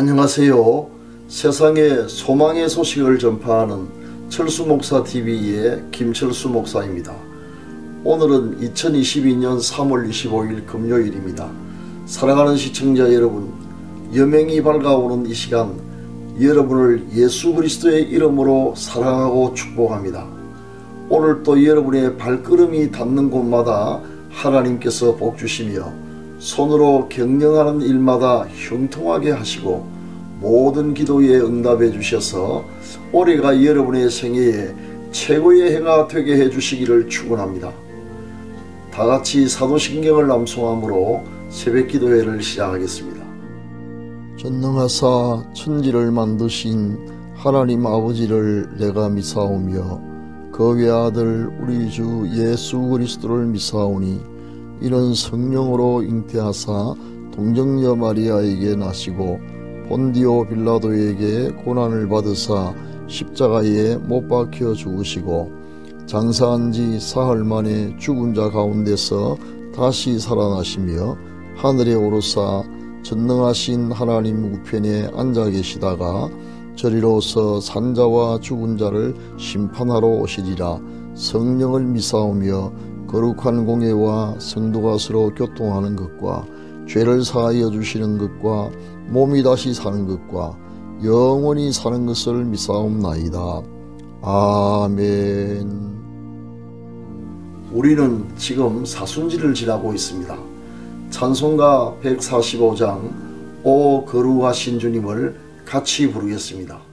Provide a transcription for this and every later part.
안녕하세요. 세상에 소망의 소식을 전파하는 철수목사TV의 김철수 목사입니다. 오늘은 2022년 3월 25일 금요일입니다. 사랑하는 시청자 여러분, 여명이 밝아오는 이 시간, 여러분을 예수 그리스도의 이름으로 사랑하고 축복합니다. 오늘 또 여러분의 발걸음이 닿는 곳마다 하나님께서 복주시며 손으로 경영하는 일마다 형통하게 하시고 모든 기도에 응답해 주셔서 올해가 여러분의 생애에 최고의 해가 되게 해주시기를 축원합니다. 다같이 사도신경을 암송함으로 새벽기도회를 시작하겠습니다. 전능하사 천지를 만드신 하나님 아버지를 내가 미사오며 그 외아들 우리 주 예수 그리스도를 미사오니 이는 성령으로 잉태하사 동정녀 마리아에게 나시고 본디오 빌라도에게 고난을 받으사 십자가에 못 박혀 죽으시고 장사한 지 사흘 만에 죽은 자 가운데서 다시 살아나시며 하늘에 오르사 전능하신 하나님 우편에 앉아 계시다가 저리로서 산자와 죽은 자를 심판하러 오시리라. 성령을 미사오며 거룩한 공예와 성도가 서로 교통하는 것과 죄를 사하여 주시는 것과 몸이 다시 사는 것과 영원히 사는 것을 미사옵나이다. 아멘. 우리는 지금 사순절을 지나고 있습니다. 찬송가 145장 오 거룩하신 주님을 같이 부르겠습니다.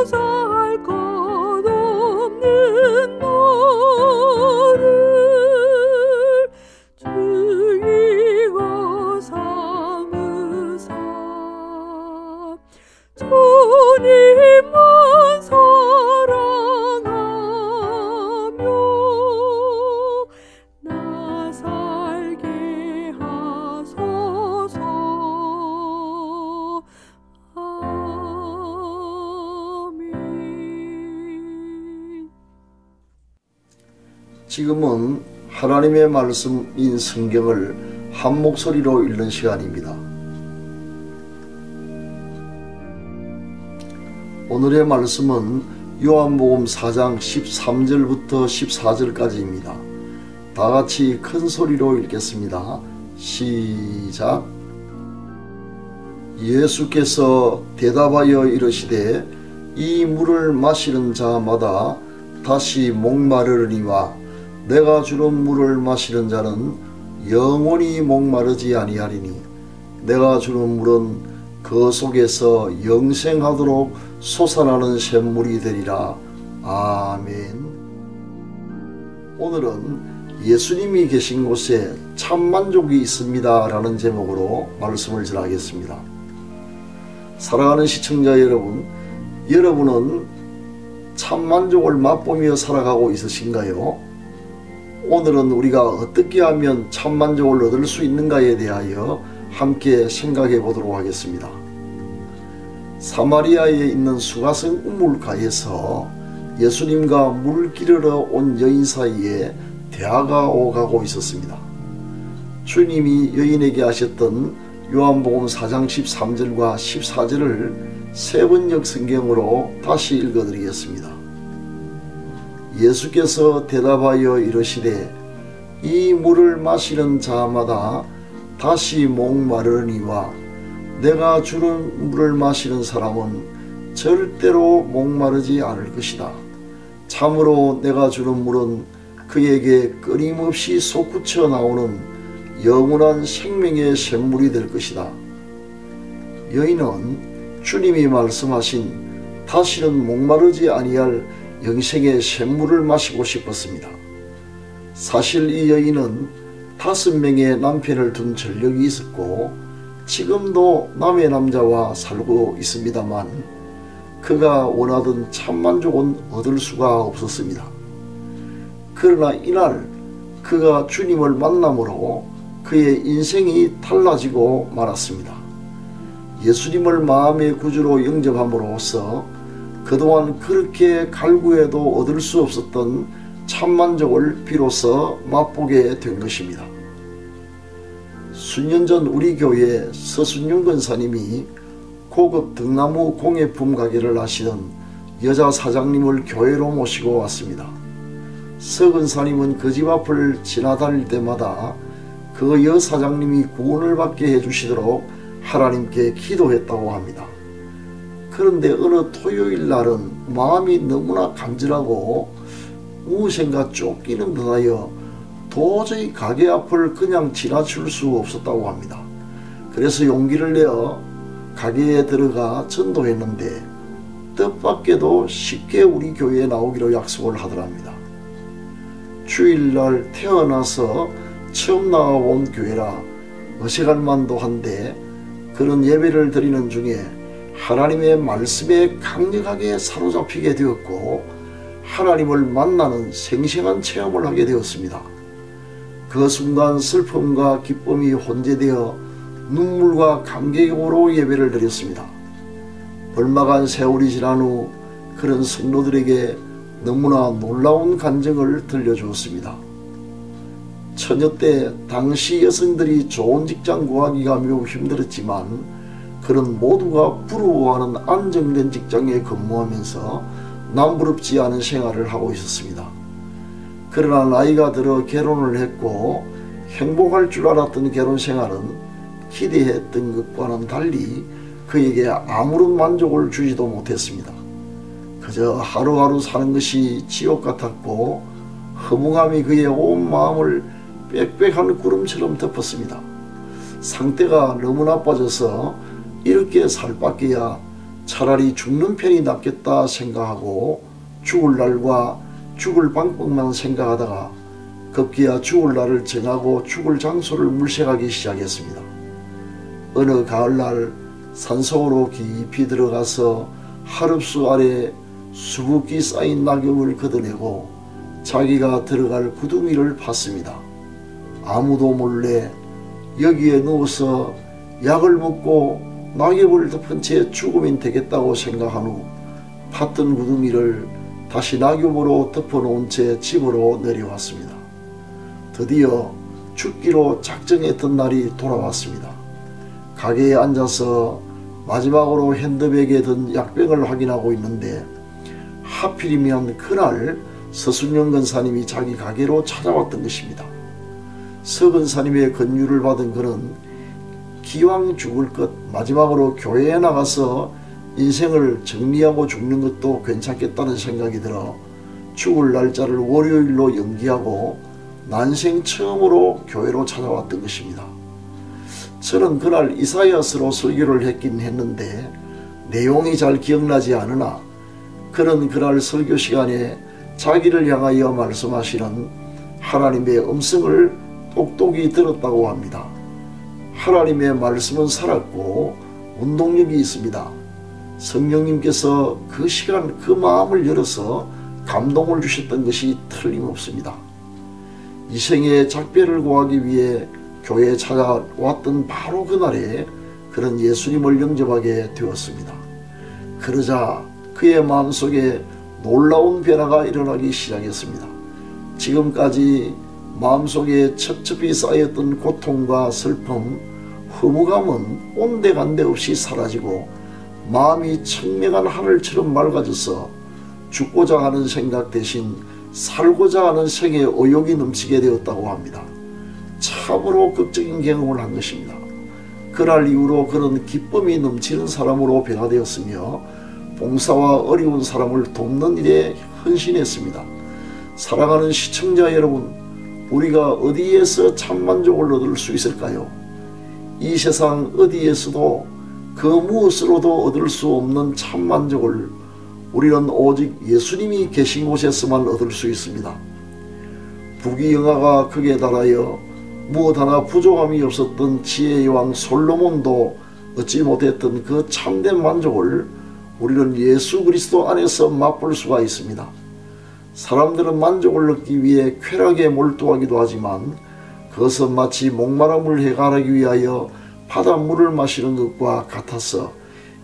보잘 것 없는 너 지금은 하나님의 말씀인 성경을 한 목소리로 읽는 시간입니다. 오늘의 말씀은 요한복음 4장 13절부터 14절까지입니다. 다같이 큰 소리로 읽겠습니다. 시작. 예수께서 대답하여 이르시되 이 물을 마시는 자마다 다시 목마르리니와 내가 주는 물을 마시는 자는 영원히 목마르지 아니하리니 내가 주는 물은 그 속에서 영생하도록 솟아나는 샘물이 되리라. 아멘. 오늘은 예수님이 계신 곳에 참만족이 있습니다 라는 제목으로 말씀을 전하겠습니다. 사랑하는 시청자 여러분, 여러분은 참만족을 맛보며 살아가고 있으신가요? 오늘은 우리가 어떻게 하면 참만족을 얻을 수 있는가에 대하여 함께 생각해 보도록 하겠습니다. 사마리아에 있는 수가성 우물가에서 예수님과 물 기르러 온 여인 사이에 대화가 오가고 있었습니다. 주님이 여인에게 하셨던 요한복음 4장 13절과 14절을 세번역 성경으로 다시 읽어드리겠습니다. 예수께서 대답하여 이르시되 이 물을 마시는 자마다 다시 목마르니와 내가 주는 물을 마시는 사람은 절대로 목마르지 않을 것이다. 참으로 내가 주는 물은 그에게 끊임없이 솟구쳐 나오는 영원한 생명의 샘물이 될 것이다. 여인은 주님이 말씀하신 다시는 목마르지 아니할 영생의 샘물을 마시고 싶었습니다. 사실 이 여인은 5명의 남편을 둔 전력이 있었고 지금도 남의 남자와 살고 있습니다만 그가 원하던 참만족은 얻을 수가 없었습니다. 그러나 이날 그가 주님을 만남으로 그의 인생이 달라지고 말았습니다. 예수님을 마음의 구주로 영접함으로써 그동안 그렇게 갈구해도 얻을 수 없었던 참만족을 비로소 맛보게 된 것입니다. 수년 전 우리 교회 서순용 권사님이 고급 등나무 공예품 가게를 하시던 여자 사장님을 교회로 모시고 왔습니다. 서 권사님은 그 집 앞을 지나다닐 때마다 그 여사장님이 구원을 받게 해주시도록 하나님께 기도했다고 합니다. 그런데 어느 토요일 날은 마음이 너무나 간절하고 무엇인가 쫓기는 듯하여 도저히 가게 앞을 그냥 지나칠 수 없었다고 합니다. 그래서 용기를 내어 가게에 들어가 전도했는데 뜻밖에도 쉽게 우리 교회에 나오기로 약속을 하더랍니다. 주일날 태어나서 처음 나와본 교회라 어색할 만도 한데 그런 예배를 드리는 중에 하나님의 말씀에 강력하게 사로잡히게 되었고 하나님을 만나는 생생한 체험을 하게 되었습니다. 그 순간 슬픔과 기쁨이 혼재되어 눈물과 감격으로 예배를 드렸습니다. 얼마간 세월이 지난 후 그런 성도들에게 너무나 놀라운 간증을 들려주었습니다. 처녀 때 당시 여성들이 좋은 직장 구하기가 매우 힘들었지만 그런 모두가 부러워하는 안정된 직장에 근무하면서 남부럽지 않은 생활을 하고 있었습니다. 그러나 나이가 들어 결혼을 했고 행복할 줄 알았던 결혼 생활은 기대했던 것과는 달리 그에게 아무런 만족을 주지도 못했습니다. 그저 하루하루 사는 것이 지옥 같았고 허무함이 그의 온 마음을 빽빽한 구름처럼 덮었습니다. 상태가 너무 나빠져서 이렇게 살 바뀌야 차라리 죽는 편이 낫겠다 생각하고 죽을 날과 죽을 방법만 생각하다가 급기야 죽을 날을 정하고 죽을 장소를 물색하기 시작했습니다. 어느 가을날 산속으로 깊이 들어가서 하릅수 아래 수북히 쌓인 낙엽을 걷어내고 자기가 들어갈 구덩이를 팠습니다. 아무도 몰래 여기에 누워서 약을 먹고 낙엽을 덮은 채 죽으면 되겠다고 생각한 후 팠던 구덩이를 다시 낙엽으로 덮어놓은 채 집으로 내려왔습니다. 드디어 죽기로 작정했던 날이 돌아왔습니다. 가게에 앉아서 마지막으로 핸드백에 든 약병을 확인하고 있는데 하필이면 그날 서순영 근사님이 자기 가게로 찾아왔던 것입니다. 서 근사님의 권유를 받은 그는 기왕 죽을 것 마지막으로 교회에 나가서 인생을 정리하고 죽는 것도 괜찮겠다는 생각이 들어 죽을 날짜를 월요일로 연기하고 난생 처음으로 교회로 찾아왔던 것입니다. 저는 그날 이사야서로 설교를 했긴 했는데 내용이 잘 기억나지 않으나 그는 그날 설교 시간에 자기를 향하여 말씀하시는 하나님의 음성을 똑똑히 들었다고 합니다. 하나님의 말씀은 살았고 운동력이 있습니다. 성령님께서 그 시간 그 마음을 열어서 감동을 주셨던 것이 틀림없습니다. 이 생에 작별을 구하기 위해 교회에 찾아왔던 바로 그날에 그는 예수님을 영접하게 되었습니다. 그러자 그의 마음속에 놀라운 변화가 일어나기 시작했습니다. 지금까지 마음속에 첩첩이 쌓였던 고통과 슬픔, 허무감은 온데간데 없이 사라지고 마음이 청명한 하늘처럼 맑아져서 죽고자 하는 생각 대신 살고자 하는 생의 의욕이 넘치게 되었다고 합니다. 참으로 극적인 경험을 한 것입니다. 그날 이후로 그는 기쁨이 넘치는 사람으로 변화되었으며 봉사와 어려운 사람을 돕는 일에 헌신했습니다. 사랑하는 시청자 여러분, 우리가 어디에서 참만족을 얻을 수 있을까요? 이 세상 어디에서도 그 무엇으로도 얻을 수 없는 참만족을 우리는 오직 예수님이 계신 곳에서만 얻을 수 있습니다. 부귀영화가 극에 달하여 무엇 하나 부족함이 없었던 지혜의 왕 솔로몬도 얻지 못했던 그 참된 만족을 우리는 예수 그리스도 안에서 맛볼 수가 있습니다. 사람들은 만족을 얻기 위해 쾌락에 몰두하기도 하지만 그것은 마치 목마름을 해결하기 위하여 바닷물을 마시는 것과 같아서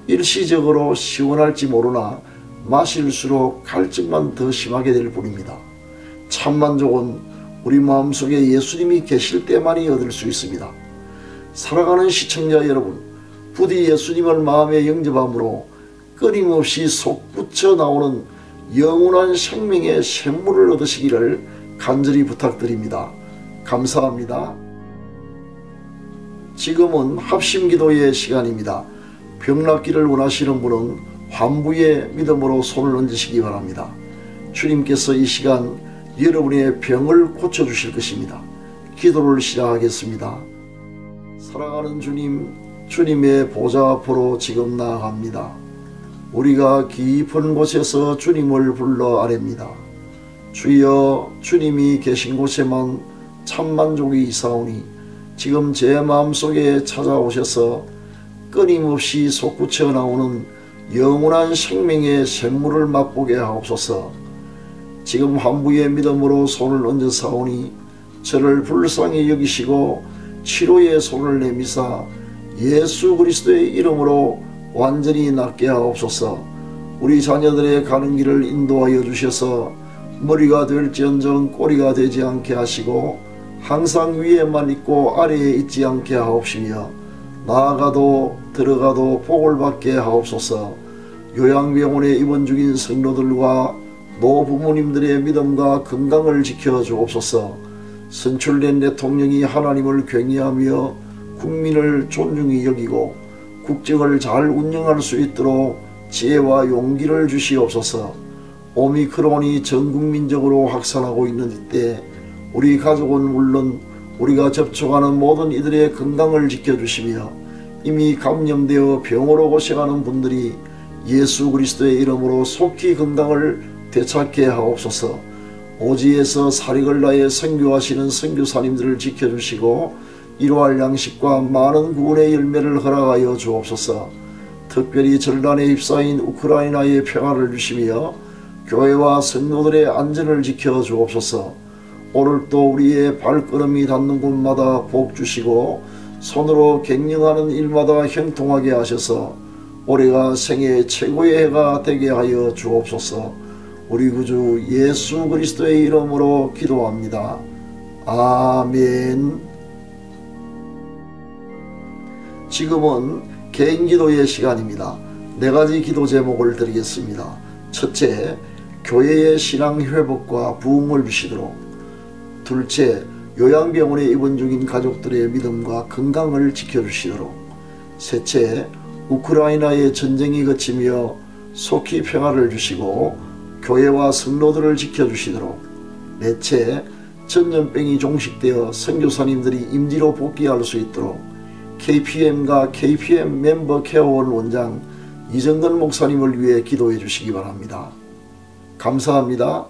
일시적으로 시원할지 모르나 마실수록 갈증만 더 심하게 될 뿐입니다. 참만족은 우리 마음속에 예수님이 계실 때만이 얻을 수 있습니다. 사랑하는 시청자 여러분, 부디 예수님을 마음에 영접함으로 끊임없이 솟구쳐 나오는 영원한 생명의 샘물을 얻으시기를 간절히 부탁드립니다. 감사합니다. 지금은 합심기도의 시간입니다. 병 낫기를 원하시는 분은 환부의 믿음으로 손을 얹으시기 바랍니다. 주님께서 이 시간 여러분의 병을 고쳐주실 것입니다. 기도를 시작하겠습니다. 사랑하는 주님, 주님의 보좌 앞으로 지금 나아갑니다. 우리가 깊은 곳에서 주님을 불러 아뢰입니다. 주여, 주님이 계신 곳에만 참만족이 있사오니 지금 제 마음속에 찾아오셔서 끊임없이 솟구쳐 나오는 영원한 생명의 샘물을 맛보게 하옵소서. 지금 환부의 믿음으로 손을 얹어 사오니 저를 불쌍히 여기시고 치료의 손을 내미사 예수 그리스도의 이름으로 완전히 낫게 하옵소서. 우리 자녀들의 가는 길을 인도하여 주셔서 머리가 될지언정 꼬리가 되지 않게 하시고 항상 위에만 있고 아래에 있지 않게 하옵시며 나아가도 들어가도 복을 받게 하옵소서. 요양병원에 입원 중인 성도들과 노부모님들의 믿음과 건강을 지켜주옵소서. 선출된 대통령이 하나님을 경외하며 국민을 존중히 여기고 국정을 잘 운영할 수 있도록 지혜와 용기를 주시옵소서. 오미크론이 전국민적으로 확산하고 있는 이때 우리 가족은 물론 우리가 접촉하는 모든 이들의 건강을 지켜주시며 이미 감염되어 병으로 고생하는 분들이 예수 그리스도의 이름으로 속히 건강을 되찾게 하옵소서. 오지에서 사력을 다해 선교하시는 선교사님들을 지켜주시고 이러할 양식과 많은 구원의 열매를 허락하여 주옵소서. 특별히 전란에 휩싸인 우크라이나의 평화를 주시며 교회와 성도들의 안전을 지켜 주옵소서. 오늘도 우리의 발걸음이 닿는 곳마다 복 주시고 손으로 갱령하는 일마다 형통하게 하셔서 올해가 생애 최고의 해가 되게 하여 주옵소서. 우리 구주 예수 그리스도의 이름으로 기도합니다. 아멘. 지금은 개인기도의 시간입니다. 4가지 기도 제목을 드리겠습니다. 첫째, 교회의 신앙 회복과 부흥을 주시도록. 둘째, 요양병원에 입원 중인 가족들의 믿음과 건강을 지켜주시도록. 셋째, 우크라이나의 전쟁이 그치며 속히 평화를 주시고 교회와 성도들을 지켜주시도록. 넷째, 전염병이 종식되어 선교사님들이 임지로 복귀할 수 있도록 KPM과 KPM 멤버 케어원 원장 이정근 목사님을 위해 기도해 주시기 바랍니다. 감사합니다.